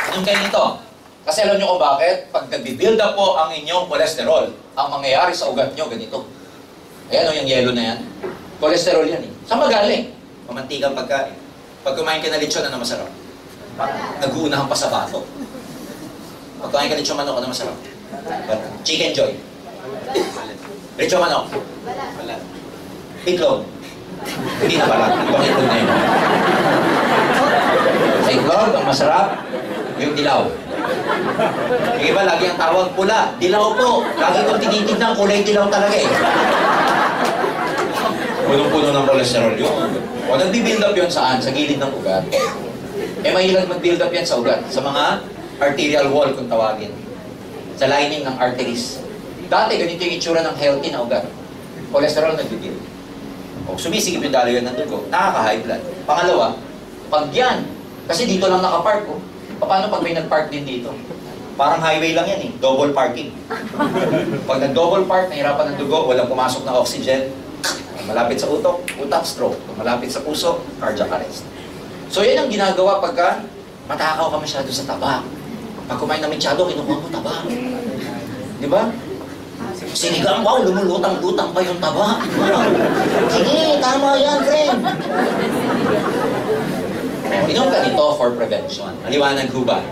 Inom kayo nito. Kasi alam nyo kung bakit? Pag nag-build up po ang inyong cholesterol, ang mangyayari sa ugat nyo, ganito. Ayan o, yung yellow na yan. Cholesterol yan eh. Saan magaling? Mamantikang pagkain. Pag kumain ka na lechon, ano masarap? Nag-uunahan pa sa bato. Pag kumain ka lechon manok, ano masarap? Chicken joy. Lechon manok. Itlog. Hindi na pala. Ibang itlog na yun. Sa itlog, ang masarap, yung dilaw. Yung iba, lagi ang tawag pula. Dilaw po. Lagi kong tinitignan, kulay dilaw talaga eh. Punong-puno ng cholesterol yun. O nagbi-build up yun saan? Sa gilid ng ugat. Eh mahilag mag-build up yan sa ugat. Sa mga arterial wall kung tawagin. Sa lining ng arteries. Dati ganito yung itsura ng healthy na ugat. Cholesterol nagbi-build. O sumisigip yung daloy ng dugo. Nakaka-high blood. Pangalawa, pag yan, kasi dito lang nakapark ko. Paano pag may nag-park din dito? Parang highway lang yan eh. Double parking. Pag nag-double park, nahirapan ng dugo, walang pumasok na oxygen. Malapit sa utak, stroke. Malapit sa puso, cardiac arrest. So yan ang ginagawa pagka matakaw ka masyado sa taba. Pag kumain na masyado, kinukuha mo taba. Di ba? Sinigang, wow, lumulutang-lutang pa yung taba. Sige, tama yan, friend. Inom ka nito for prevention. Maliwanag ho ba?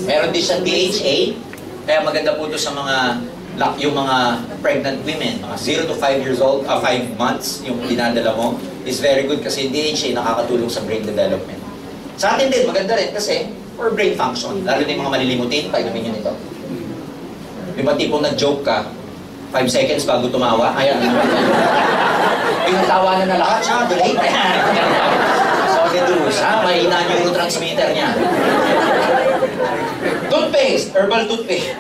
Meron din siyang DHA. Kaya maganda po ito sa yung mga pregnant women, mga 0 to 5 years old, 5 months, yung dinadala mo, is very good kasi DHA nakakatulong sa brain development. Sa atin din, maganda rin kasi for brain function. Lalo na yung mga malilimutin, painumin nyo nito. Yung mga tipong nag-joke ka, 5 seconds bago tumawa, ayan. Yung natawanan na lahat, siya, delay pa yan. May ina yung neurotransmitter niya. Toothpaste, herbal toothpaste.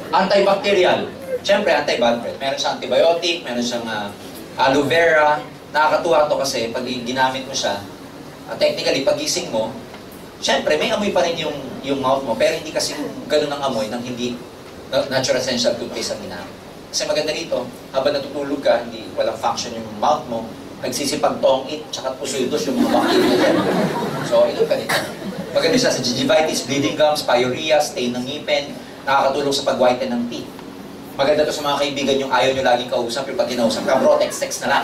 Antibacterial. Siyempre, anti-bad breath. Meron siyang antibiotic, meron siyang aloe vera. Nakakatuwa to kasi pag ginamit mo siya, technically, pag gising mo, siyempre, may amoy pa rin yung mouth mo, pero hindi kasi ganun ang amoy ng hindi natural essential toothpaste ang ginamit. Kasi maganda rito, habang natutulog ka, hindi walang function yung mouth mo, nagsisipag-tong-it, tsaka pusildos yung mga bacteria. So, inom ka nito. Maganda siya sa gingivitis, bleeding gums, pyorrhea, stain ng ngipin, nakakatulong sa pag-whiten ng teeth. Maganda to sa mga kaibigan yung ayaw nyo laging kausap, yung pag kinausap ka, bro, text na lang.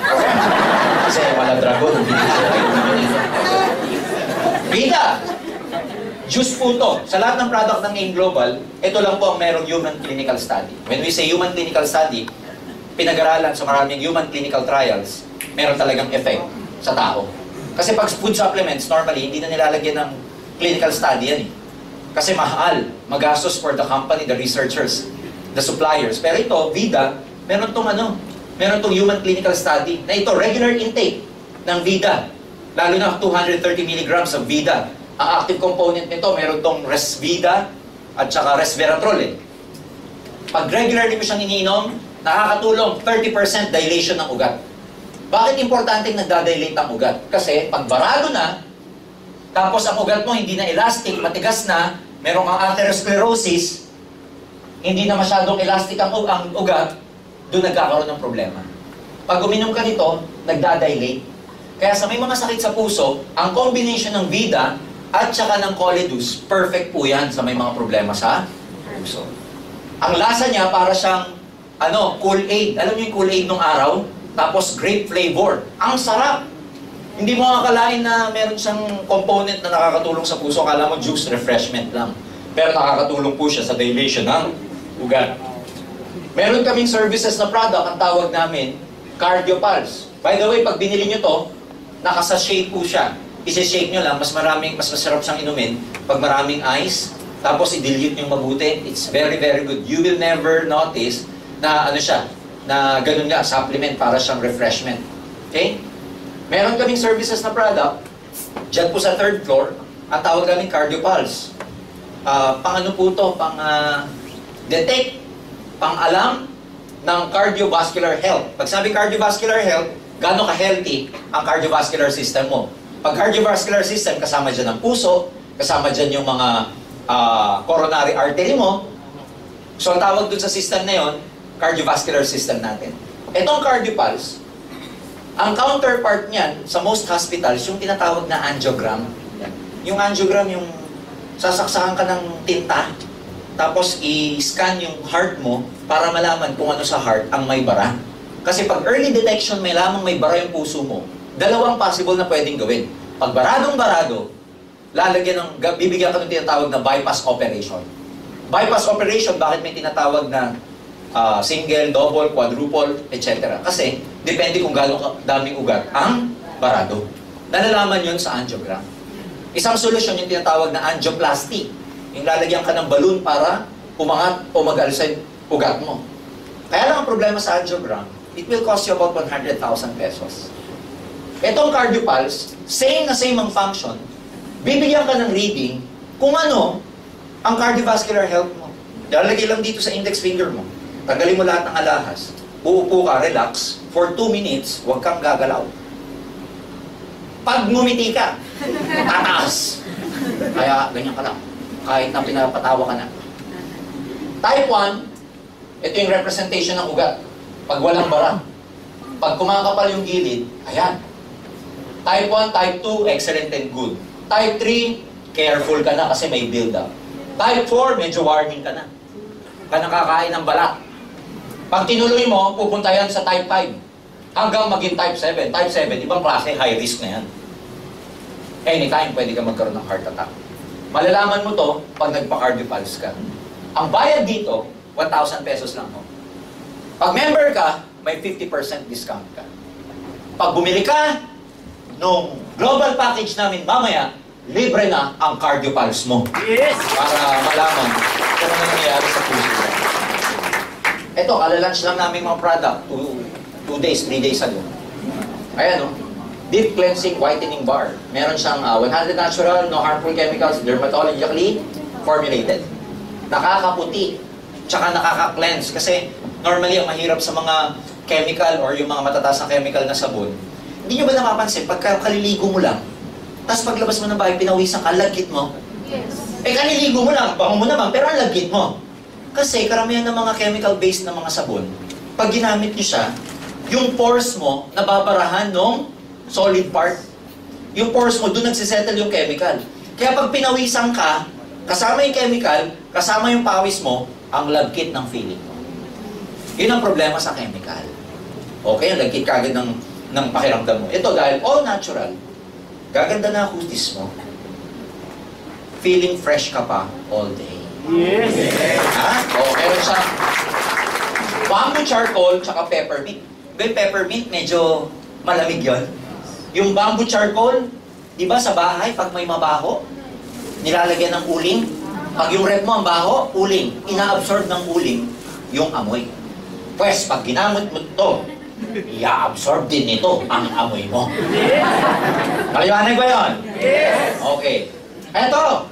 Kasi wala dragon, hindi sila Vida! Juice po to. Sa lahat ng product ng AIM Global, ito lang po ang merong human clinical study. When we say human clinical study, pinag-aralan sa maraming human clinical trials, meron talagang effect sa tao. Kasi pag food supplements, normally, hindi na nilalagyan ng clinical study yan eh. Kasi mahal, magastos for the company, the researchers, the suppliers. Pero ito, Vida, meron tong human clinical study na ito, regular intake ng Vida. Lalo na 230 mg of Vida. Ang active component nito, meron tong Resvida at saka Resveratrol eh. Pag regularly mo siyang iniinom, nakakatulong 30% dilation ng ugat. Bakit importante nagdadilate ang ugat? Kasi pag barado na, tapos ang ugat mo hindi na elastic, matigas na, merong ang atherosclerosis, hindi na masyadong elastic ang ugat, doon nagkakaroon ng problema. Pag uminom ka nito, nagdadilate. Kaya sa may mga sakit sa puso, ang combination ng Vida at saka ng Coledus, perfect po yan sa may mga problema sa puso. Ang lasa niya para siyang Kool-Aid. Alam niyo yung Kool-Aid nung araw? Tapos grape flavor. Ang sarap! Hindi mo akalain na meron siyang component na nakakatulong sa puso. Akala mo juice, refreshment lang. Pero nakakatulong po siya sa dilation ng ugat. Meron kaming services na product, ang tawag namin, CardioPulse. By the way, pag binili nyo to, nakasa-shake po siya. Isi-shake nyo lang, mas masarap siyang inumin pag maraming ice, tapos i-dilute nyo mabuti. It's very, very good. You will never notice na na ganun nga, supplement para siyang refreshment. Okay? Meron kaming services na product, dyan po sa 3rd floor, ang tawag namin CardioPulse. Pang po to? Detect, pang-alam ng cardiovascular health. Pag sabi cardiovascular health, gaano ka-healthy ang cardiovascular system mo. Pag cardiovascular system, kasama dyan ang puso, kasama dyan yung mga coronary artery mo. So ang tawag dun sa system na yon, cardiovascular system natin. Itong CardioPulse, ang counterpart niyan sa most hospitals, yung tinatawag na angiogram. Yung angiogram, yung sasaksakan ka ng tinta, tapos i-scan yung heart mo para malaman kung ano sa heart ang may bara. Kasi pag early detection, may lamang may bara yung puso mo, dalawang possible na pwedeng gawin. Pag baradong-barado, bibigyan ka ng tinatawag na bypass operation. Bypass operation, bakit may tinatawag na single, double, quadruple, etc. Kasi, depende kung gano'ng daming ugat ang barado. Nalalaman yun sa angiogram. Isang solusyon yung tinatawag na angioplasty. Yung lalagyan ka ng balloon para umangat o mag-alisin ugat mo. Kaya lang ang problema sa angiogram, it will cost you about 100,000 pesos. Itong CardioPulse, same na same ang function, bibigyan ka ng reading kung ano ang cardiovascular health mo. Lalagay lang dito sa index finger mo. Tanggalin mo lahat ng alahas. Uupo ka, relax. For 2 minutes, huwag kang gagalaw. Pag ngumiti ka, tataas. Kaya ganyan ka lang. Kahit na pinapatawa ka na. Type 1, ito yung representation ng ugat. Pag walang bara. Pag kumakapal yung gilid, ayan. Type 1, Type 2, excellent and good. Type 3, careful ka na kasi may build-up. Type 4, medyo warning ka na. Ka nakakain ng balat. Pag tinuloy mo, pupunta yan sa Type 5. Hanggang maging Type 7. Type 7, ibang klase, high risk na yan. Anytime, pwede ka magkaroon ng heart attack. Malalaman mo to pag nagpa-CardioPulse ka. Ang bayad dito, 1,000 pesos lang ho. Pag member ka, may 50% discount ka. Pag bumili ka nung global package namin mamaya, libre na ang CardioPulse mo. Yes! Para malaman kung ano nangyayari sa puso mo. Ito, kalalunch lang namin mga product 2 days, 3 days ago. Ayan o. Deep Cleansing Whitening Bar. Meron siyang 100 natural, no harmful chemicals, dermatologically formulated. Nakakaputi, tsaka nakaka-cleanse. Kasi normally ang mahirap sa mga chemical or yung mga matataas na chemical na sabon, hindi nyo ba napapansin, pagka kaliligo mo lang, tapos paglabas mo ng bahay, pinawisan ka, lagkit mo? Yes. Kaliligo mo lang, bango mo naman, pero ang lagkit mo. Kasi karamihan ng mga chemical-based na mga sabon, pag ginamit nyo siya, yung pores mo, nababarahan ng solid part. Yung pores mo, doon nagsisettle yung chemical. Kaya pag pinawisan ka, kasama yung chemical, kasama yung pawis mo, ang lagkit ng feeling mo. Yun ang problema sa chemical. Okay, ang lagkit kagad ng pakiramdam mo. Ito dahil all natural, gaganda na kutis mo, feeling fresh ka pa all day. Yes! Ha? O, meron siyang bamboo charcoal tsaka peppermint. Yung peppermint, medyo malamig yon. Yung bamboo charcoal, di ba sa bahay, pag may mabaho, nilalagyan ng uling. Pag yung rep mo ang baho, uling. Ina-absorb ng uling yung amoy. Pwes, pag ginamit mo ito, i-absorb din nito ang amoy mo. Paliwanag ba yun? Yes! Okay. Eto,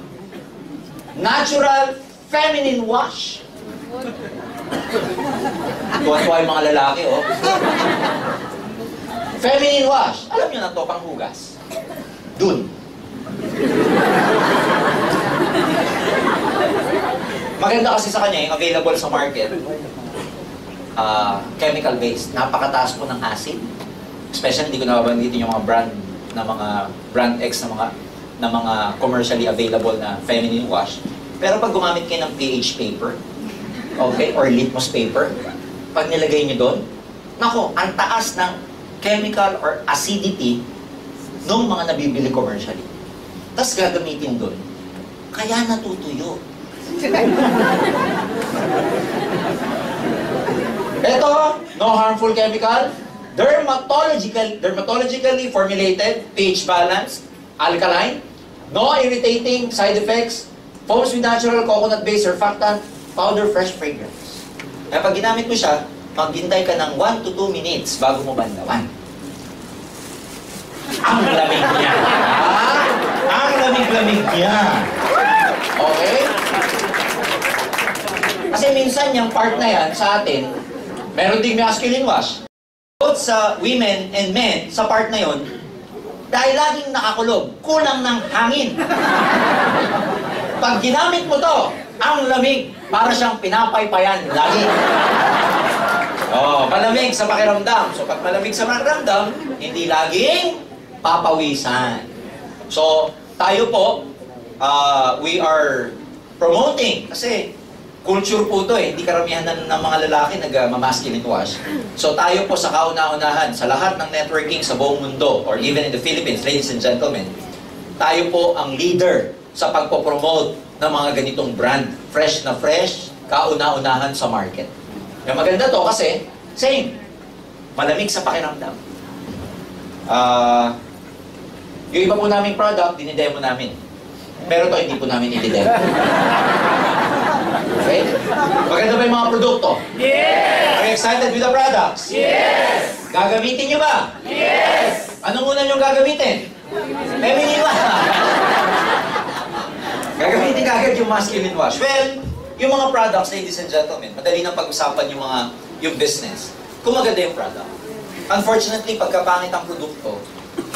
natural feminine wash. Tuwa-tuwa yung mga lalaki, oh. Feminine wash. Alam nyo na to, panghugas. Dun. Maganda kasi sa kanya, yung available sa market. Chemical-based. Napakataas po ng acid. Especially, hindi ko nababanggitin yung mga brand X na mga commercially available na feminine wash. Pero pag gumamit kayo ng pH paper, okay, or litmus paper, pag nilagay nyo doon, nako, ang taas ng chemical or acidity ng mga nabibili commercially. Tapos gagamitin doon, kaya natutuyo. Ito, no harmful chemical, dermatologically formulated, pH balanced, alkaline, no irritating side effects, foams with natural coconut-based surfactant, powder fresh fragrance. Kaya pag ginamit mo siya, maghintay ka ng 1 to 2 minutes bago mo bandawan. Ang lamig niya. Ang lamig-lamig niya. Okay? Kasi minsan yung part na yan sa atin, meron ding masculine wash. Both sa women and men, sa part na yon, dahil laging nakakulog, kulang ng hangin. Pag ginamit mo to, ang lamig, para siyang pinapaypayan lagi. Oh, malamig sa pakiramdam. So, pag malamig sa pakiramdam, hindi laging papawisan. So, tayo po, we are promoting, kasi culture po to hindi karamihan ng mga lalaki nag-masculine wash. So tayo po sa kauna-unahan, sa lahat ng networking sa buong mundo, or even in the Philippines, ladies and gentlemen, tayo po ang leader sa pagpopromote ng mga ganitong brand. Fresh na fresh, kauna-unahan sa market. Yung maganda to kasi, same, malamig sa pakiramdam. Yung iba po naming product, dinidemo namin. Pero to hindi po namin i-demo. Okay? Maganda ba yung mga produkto? Yes! Are you excited with the products? Yes! Gagamitin nyo ba? Yes! Anong una nyo gagamitin? Feminine wash. Gagamitin kagad yung masculine wash. Well, yung mga products, ladies and gentlemen, madali nang pag-usapan yung business. Kung maganda yung product. Unfortunately, pagkapangit ang produkto,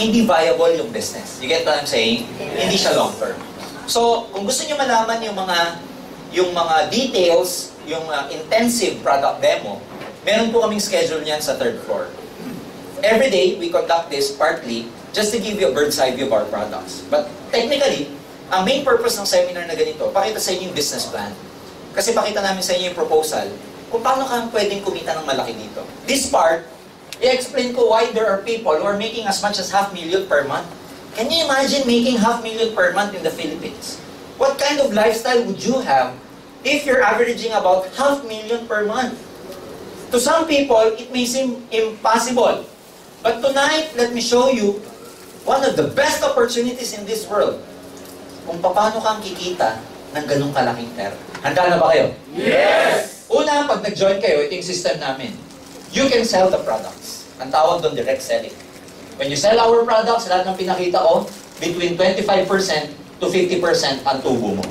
hindi viable yung business. You get what I'm saying? Hindi siya long term. So, kung gusto niyo malaman yung mga details, yung intensive product demo, meron po kaming schedule niyan sa 3rd floor. Every day, we conduct this partly just to give you a bird's eye view of our products. But technically, ang main purpose ng seminar na ganito, pakita sa inyo yung business plan. Kasi pakita namin sa inyo yung proposal kung paano ka pwedeng kumita ng malaki dito. This part, i-explain ko why there are people who are making as much as $500,000 per month. Can you imagine making $500,000 per month in the Philippines? What kind of lifestyle would you have if you're averaging about $500,000 per month? To some people, it may seem impossible. But tonight, let me show you one of the best opportunities in this world. Kung paano kang kikita ng ganong kalaking pera. Handa na ba kayo? Yes! Una, pag nag-join kayo, ito yung system namin. You can sell the products. Ang tawag doon, direct selling. When you sell our products, lahat ng pinakita ko, between 25% to 50% ang tubo mo.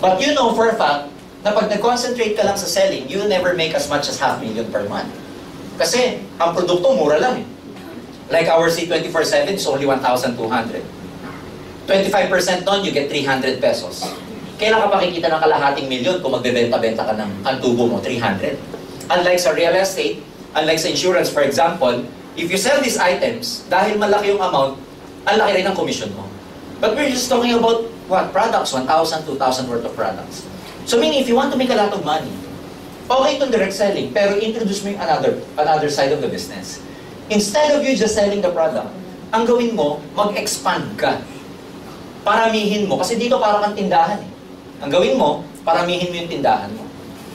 But you know for a fact, na pag nag-concentrate ka lang sa selling, you will never make as much as $500,000 per month. Kasi, ang produkto, mura lang eh. Like our C24/7 is only 1,200. 25% nun, you get 300 pesos. Kailan ka pakikita ng kalahating milyon kung magbebenta-benta ka ng ang tubo mo, 300? Unlike sa real estate, unlike sa insurance, for example, if you sell these items, dahil malaki yung amount, ang laki rin ang commission mo. But we're just talking about, what, products, 1,000, 2,000 worth of products. So meaning, if you want to make a lot of money, okay itong direct selling, pero introduce mo yung another side of the business. Instead of you just selling the product, ang gawin mo, mag-expand ka. Paramihin mo, kasi dito para kang tindahan eh. Ang gawin mo, paramihin mo yung tindahan mo.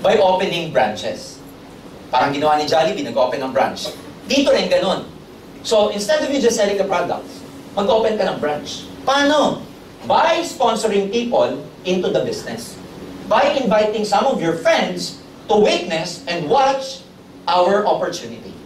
By opening branches. Parang ginawa ni Jollibee, nag-open ng branch. Dito rin ganun. So, instead of you just selling the products, mag-open ka ng branch. Paano? By sponsoring people into the business. By inviting some of your friends to witness and watch our opportunity.